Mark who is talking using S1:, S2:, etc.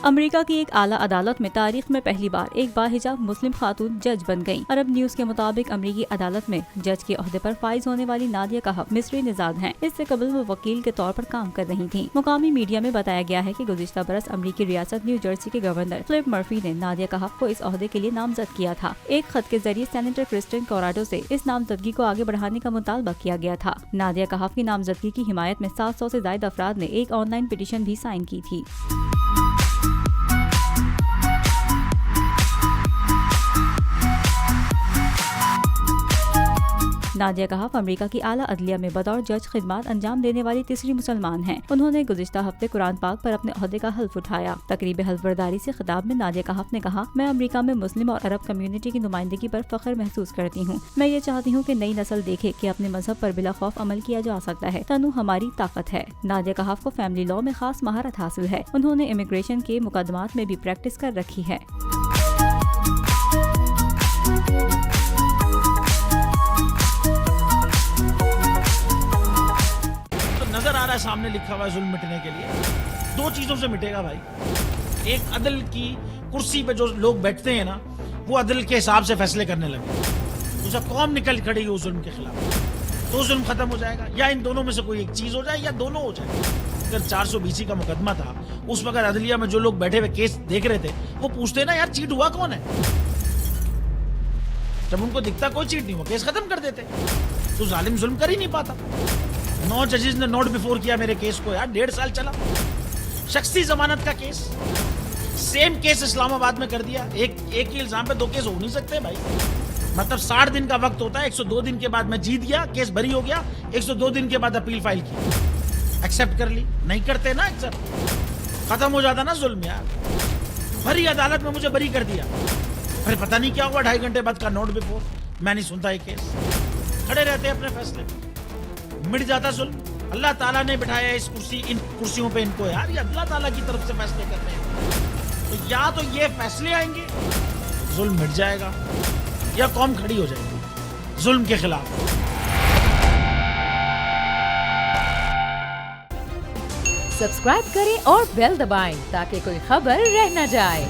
S1: امریکہ کی ایک اعلیٰ عدالت میں تاریخ میں پہلی بار ایک باحجاب مسلم خاتون جج بن گئیں۔ عرب نیوز کے مطابق امریکی عدالت میں جج کے عہدے پر فائز ہونے والی نادیہ کہف مصری نژاد ہیں۔ اس سے قبل وہ وکیل کے طور پر کام کر رہی تھیں۔ مقامی میڈیا میں بتایا گیا ہے کہ گزشتہ برس امریکی ریاست نیو جرسی کے گورنر فلپ مرفی نے نادیہ کہف کو اس عہدے کے لیے نامزد کیا تھا۔ ایک خط کے ذریعے سینیٹر کرسٹن کوراڈو سے اس نامزدگی کو آگے بڑھانے کا مطالبہ کیا گیا تھا۔ نادیہ کہف کی نامزدگی کی حمایت میں 700 سے زائد افراد نے ایک آن لائن پٹیشن بھی سائن کی تھی۔ نادیہ کہف امریکہ کی اعلیٰ عدلیہ میں بطور جج خدمات انجام دینے والی تیسری مسلمان ہیں۔ انہوں نے گزشتہ ہفتے قرآن پاک پر اپنے عہدے کا حلف اٹھایا۔ تقریب حلف برداری سے خطاب میں نادیہ کہف نے کہا، میں امریکہ میں مسلم اور عرب کمیونٹی کی نمائندگی پر فخر محسوس کرتی ہوں۔ میں یہ چاہتی ہوں کہ نئی نسل دیکھے کہ اپنے مذہب پر بلا خوف عمل کیا جا سکتا ہے۔ تنوع ہماری طاقت ہے۔ نادیہ کہف کو فیملی لاء میں خاص مہارت حاصل ہے۔ انہوں نے امیگریشن کے مقدمات میں بھی پریکٹس کر رکھی ہے۔
S2: نظر آ رہا ہے سامنے لکھا ہوا ہے ظلم مٹنے کے لیے۔ دو چیزوں سے مٹے گا بھائی۔ ایک عدل کی کرسی پہ جو لوگ بیٹھتے ہیں نا، وہ عدل کے حساب سے فیصلے کرنے لگے، اسے قوم نکل کھڑی ہو ظلم کے خلاف، تو ظلم ختم ہو جائے گا۔ یا ان دونوں میں سے کوئی ایک چیز ہو جائے یا دونوں ہو جائے۔ اگر 420 کا مقدمہ تھا، اس وقت عدلیہ میں جو لوگ بیٹھے ہوئے کیس دیکھ رہے تھے، وہ پوچھتے نا یار چیٹ ہوا کون ہے؟ جب ان کو دکھتا کوئی چیٹ نہیں ہوا، کیس ختم کر دیتے۔ تو ظالم ظلم کر ہی نہیں پاتا۔ 9 ججز نے نوٹ بیفور کیا میرے کیس کو، یار 1.5 سال چلا۔ شخصی ضمانت کا کیس، سیم کیس اسلام آباد میں کر دیا۔ ایک ہی الزام پہ 2 کیس ہو نہیں سکتے بھائی۔ مطلب 60 دن کا وقت ہوتا ہے، 102 دن کے بعد میں جیت گیا، کیس بری ہو گیا، 102 دن کے بعد اپیل فائل کی، ایکسپٹ کر لی۔ نہیں کرتے نا ایکسپٹ، ختم ہو جاتا نا ظلم یار۔ بھری عدالت میں مجھے بری کر دیا، پھر پتہ نہیں کیا ہوا 2.5 گھنٹے بعد کا نوٹ بیفور، میں نہیں سنتا یہ کیس۔ کھڑے رہتے اپنے فیصلے، مٹ جاتا ظلم۔ اللہ تعالیٰ نے بٹھایا اس کرسی، ان کرسیوں پہ ان کو یار، یہ اللہ تعالیٰ کی طرف سے فیصلے کرتے ہیں۔ تو یا تو یہ فیصلے آئیں گے، ظلم مٹ جائے گا، یا قوم کھڑی ہو جائے گی ظلم کے خلاف۔
S3: سبسکرائب کریں اور بیل دبائیں تاکہ کوئی خبر رہ نہ جائے۔